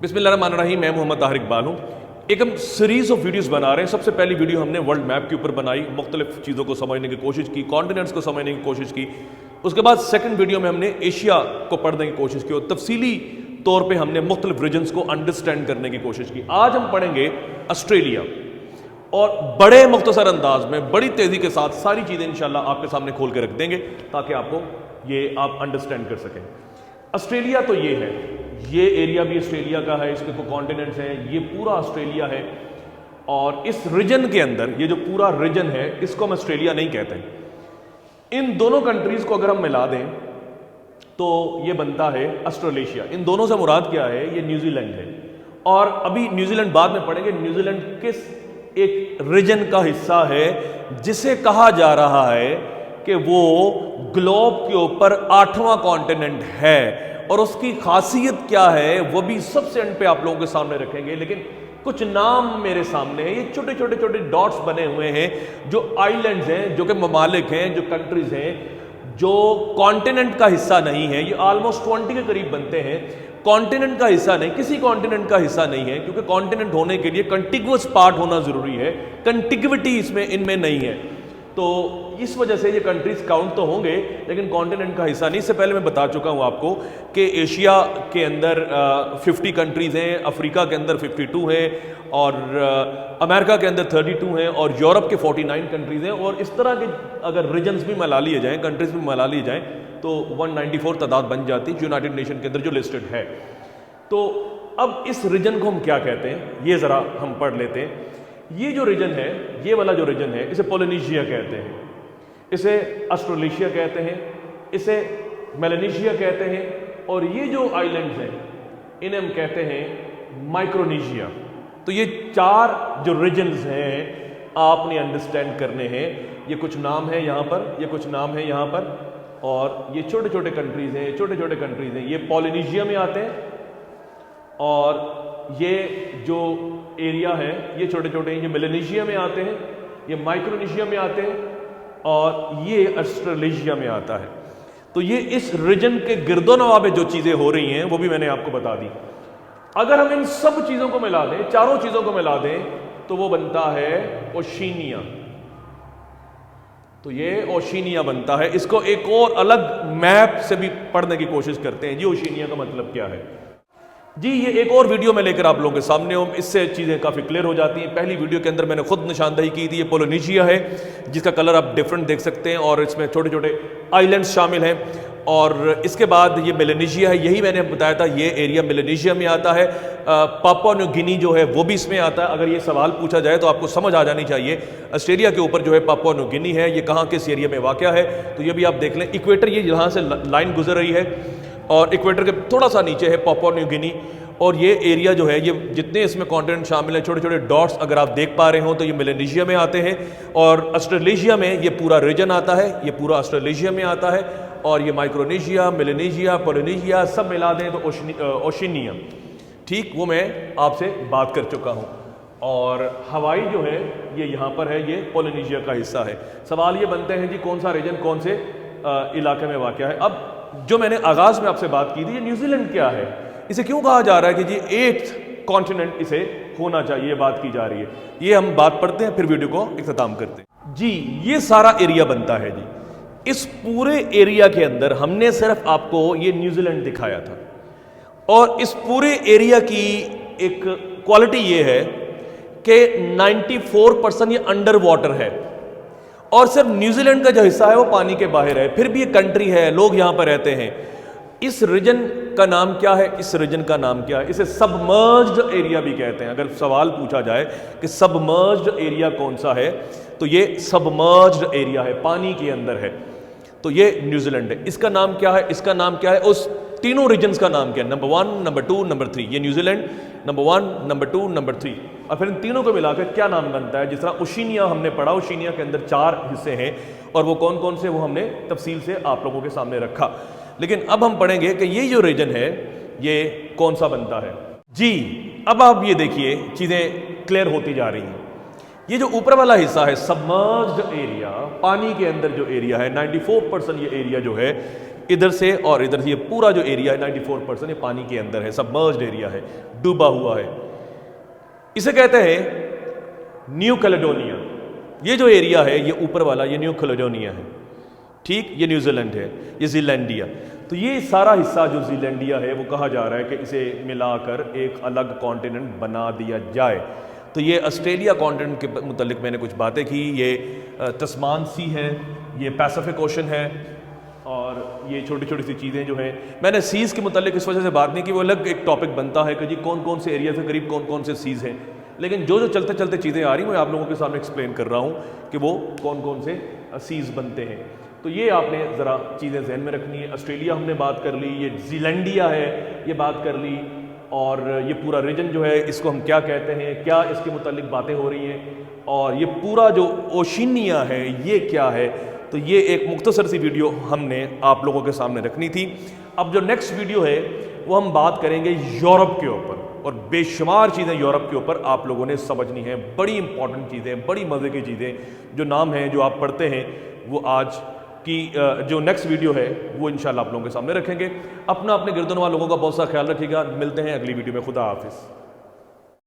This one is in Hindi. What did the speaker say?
बिस्मिल्लाहिर्रहमानिर्रहीम। मैं मोहम्मद ताहिर इकबाल हूँ। एक हम सीरीज़ ऑफ वीडियोस बना रहे हैं। सबसे पहली वीडियो हमने वर्ल्ड मैप के ऊपर बनाई, मुख्तलिफ चीज़ों को समझने की कोशिश की, कॉन्टिनेंट्स को समझने की कोशिश की। उसके बाद सेकंड वीडियो में हमने एशिया को पढ़ने की कोशिश की और तफसीली तौर पे हमने मुख्तलिफ रीजन्स को अंडरस्टैंड करने की कोशिश की। आज हम पढ़ेंगे ऑस्ट्रेलिया और बड़े मुख्तसर अंदाज में बड़ी तेज़ी के साथ सारी चीज़ें इंशाल्लाह आपके सामने खोल के रख देंगे ताकि आपको ये आप अंडरस्टैंड कर सकें। ऑस्ट्रेलिया तो ये है, ये एरिया भी ऑस्ट्रेलिया का है, इसके को कॉन्टिनेंट्स हैं, ये पूरा ऑस्ट्रेलिया है। और इस रीजन के अंदर ये जो पूरा रीजन है इसको हम ऑस्ट्रेलिया नहीं कहते। इन दोनों कंट्रीज को अगर हम मिला दें तो ये बनता है ऑस्ट्रेलेशिया। इन दोनों से मुराद क्या है? ये न्यूजीलैंड है। और अभी न्यूजीलैंड बाद में पढ़ेंगे। न्यूजीलैंड किस एक रीजन का हिस्सा है जिसे कहा जा रहा है कि वो ग्लोब के ऊपर 8वां कॉन्टिनेंट है, और उसकी खासियत क्या है वो भी सबसे एंड पे आप लोगों के सामने रखेंगे। लेकिन कुछ नाम मेरे सामने हैं, ये छोटे छोटे छोटे डॉट्स बने हुए हैं जो आइलैंड्स हैं, जो कि ममालिक हैं, जो कंट्रीज हैं, जो कॉन्टिनेंट का हिस्सा नहीं है। ये ऑलमोस्ट 20 के करीब बनते हैं। कॉन्टिनेंट का हिस्सा नहीं, किसी कॉन्टिनेंट का हिस्सा नहीं है, क्योंकि कॉन्टिनेंट होने के लिए कंटिग्यूअस पार्ट होना जरूरी है। कंटिग्विटी इसमें इनमें नहीं है, तो इस वजह से ये कंट्रीज काउंट तो होंगे लेकिन कॉन्टिनेंट का हिस्सा नहीं। इससे पहले मैं बता चुका हूँ आपको कि एशिया के अंदर 50 कंट्रीज हैं, अफ्रीका के अंदर 52 हैं, और अमेरिका के अंदर 32 हैं, और यूरोप के 49 कंट्रीज हैं। और इस तरह के अगर रीजन्स भी मिला लिए जाएँ, कंट्रीज भी मिला लिए जाएँ, तो 194 तादाद बन जाती है यूनाइटेड नेशन के अंदर जो लिस्टेड है। तो अब इस रीजन को हम क्या कहते हैं ये ज़रा हम पढ़ लेते हैं। ये जो रीजन है, ये वाला जो रीजन है, इसे पोलिनेशिया कहते हैं, इसे ऑस्ट्रेलेशिया कहते हैं, इसे मेलानेशिया कहते हैं, और ये जो आइलैंड्स हैं इन्हें हम कहते हैं माइक्रोनेशिया। तो ये चार जो रीजन्स हैं आपने अंडरस्टैंड करने हैं। ये कुछ नाम है यहाँ पर, ये कुछ नाम है यहाँ पर, और ये छोटे छोटे कंट्रीज हैं, छोटे छोटे कंट्रीज हैं। ये पोलिनेशिया में आते हैं, और ये जो एरिया है ये छोटे छोटे हैं, ये मेलानेशिया में आते हैं, ये माइक्रोनेशिया में आते हैं, और ये ऑस्ट्रेलेशिया में आता है। तो ये इस रीजन के गिरदोनवा में जो चीजें हो रही हैं वो भी मैंने आपको बता दी। अगर हम इन सब चीजों को मिला दें, चारों चीजों को मिला दें, तो वो बनता है ओशिनिया। तो ये ओशिनिया बनता है। इसको एक और अलग मैप से भी पढ़ने की कोशिश करते हैं जी, ओशिनिया का मतलब क्या है जी। ये एक और वीडियो में लेकर आप लोगों के सामने हूँ, इससे चीज़ें काफ़ी क्लियर हो जाती हैं। पहली वीडियो के अंदर मैंने खुद निशानदही की थी। ये पोलिनेशिया है जिसका कलर आप डिफरेंट देख सकते हैं, और इसमें छोटे छोटे आइलैंड्स शामिल हैं। और इसके बाद ये मेलानेशिया है, यही मैंने बताया था, ये एरिया मेलानेशिया में आता है। पापुआ न्यू गिनी जो है वो भी इसमें आता है। अगर ये सवाल पूछा जाए तो आपको समझ आ जानी चाहिए, ऑस्ट्रेलिया के ऊपर जो है पापुआ न्यू गिनी है, ये कहाँ किस एरिया में वाक़या है। तो ये भी आप देख लें। इक्वेटर ये यहाँ से लाइन गुजर रही है, और इक्वेटर के थोड़ा सा नीचे है पापुआ न्यू गिनी। और ये एरिया जो है, ये जितने इसमें कॉन्टिनेंट शामिल हैं, छोटे छोटे डॉट्स अगर आप देख पा रहे हो, तो ये मेलानेशिया में आते हैं, और ऑस्ट्रेलेशिया में ये पूरा रीजन आता है, ये पूरा ऑस्ट्रेलेशिया में आता है। और ये माइक्रोनेशिया, मेलानेशिया, पोलिनेशिया सब मिला दें तो ओशिनिया। ठीक, वो मैं आपसे बात कर चुका हूँ। और हवाई जो है ये यहाँ पर है, ये पोलिनेशिया का हिस्सा है। सवाल ये बनते हैं जी कौन सा रीजन कौन से इलाके में वाक़या है। अब जो मैंने आगाज़ में आपसे बात की थी, ये न्यूजीलैंड क्या है, इसे क्यों कहा जा रहा है कि जी 8th कॉन्टिनेंट इसे होना चाहिए, बात की जा रही है। ये हम बात पढ़ते हैं, फिर वीडियो को इख्तिताम करते हैं जी। ये सारा एरिया बनता है जी। इस पूरे एरिया के अंदर हमने सिर्फ आपको ये न्यूजीलैंड दिखाया था, और इस पूरे एरिया की एक क्वालिटी ये है कि 94% ये अंडर वाटर है, और सिर्फ न्यूजीलैंड का जो हिस्सा है वो पानी के बाहर है। फिर भी ये कंट्री है, लोग यहाँ पर रहते हैं। इस रीजन का नाम क्या है? इस रीजन का नाम क्या है? इसे सबमर्ज्ड एरिया भी कहते हैं। अगर सवाल पूछा जाए कि सबमर्ज्ड एरिया कौन सा है, तो ये सबमर्ज्ड एरिया है, पानी के अंदर है। तो ये न्यूजीलैंड है। इसका नाम क्या है? इसका नाम क्या है? उस तीनों रीजन्स का नाम क्या है? Number 1, number 2, number 3। ये न्यूजीलैंड नंबर 1, नंबर 2, नंबर 3, और फिर इन तीनों को मिलाकर क्या नाम बनता है? जिस तरह ओशिनिया हमने पढ़ा, ओशिनिया के अंदर 4 हिस्से हैं, और वो कौन कौन से वो हमने तफसील से आप लोगों के सामने रखा। लेकिन अब हम पढ़ेंगे कि ये जो रीजन है ये कौन सा बनता है जी। अब आप ये देखिए, चीज़ें क्लियर होती जा रही हैं। ये जो ऊपर वाला हिस्सा है सबमर्ज्ड एरिया, पानी के अंदर जो एरिया है, 94% ये एरिया जो है इधर से और इधर से ये पूरा जो एरिया है 94% ये पानी के अंदर है, सबमर्ज्ड एरिया है, डूबा हुआ है। इसे कहते हैं न्यू कैलेडोनिया। ये जो एरिया है ये ऊपर वाला ये न्यू कैलेडोनिया है, ठीक, ये न्यूजीलैंड है, ये जीलैंडिया। तो ये सारा हिस्सा जो जीलैंडिया है वो कहा जा रहा है कि इसे मिलाकर एक अलग कॉन्टिनेंट बना दिया जाए। तो ये ऑस्ट्रेलिया कॉन्टिनेंट के मुतालिक मैंने कुछ बातें की। ये तस्मान सी है, ये पैसिफिक ओशन है, और ये छोटी छोटी सी चीज़ें जो हैं, मैंने सीज़ के मुतालिक इस वजह से बात नहीं की, वो अलग एक टॉपिक बनता है कि जी कौन कौन से एरिया से करीब कौन कौन से सीज़ हैं। लेकिन जो जो चलते चलते चीज़ें आ रही मैं आप लोगों के सामने एक्सप्लेन कर रहा हूँ कि वो कौन कौन से सीज़ बनते हैं। तो ये आपने ज़रा चीज़ें जहन में रखनी है। ऑस्ट्रेलिया हमने बात कर ली, ये जीलैंडिया है ये बात कर ली, और ये पूरा रीजन जो है इसको हम क्या कहते हैं, क्या इसके मुतालिक बातें हो रही हैं, और ये पूरा जो ओशिनिया है ये क्या है। तो ये एक मुख्तसर सी वीडियो हमने आप लोगों के सामने रखनी थी। अब जो नेक्स्ट वीडियो है वो हम बात करेंगे यूरोप के ऊपर, और बेशुमार चीज़ें यूरोप के ऊपर आप लोगों ने समझनी है, बड़ी इंपॉर्टेंट चीज़ें, बड़ी मज़े की चीज़ें, जो नाम हैं जो आप पढ़ते हैं वो आज की जो नेक्स्ट वीडियो है वो इंशाल्लाह आप लोगों के सामने रखेंगे। अपना अपने गिरदोनवा लोगों का बहुत सा ख्याल रखिएगा। मिलते हैं अगली वीडियो में। खुदा हाफिज़।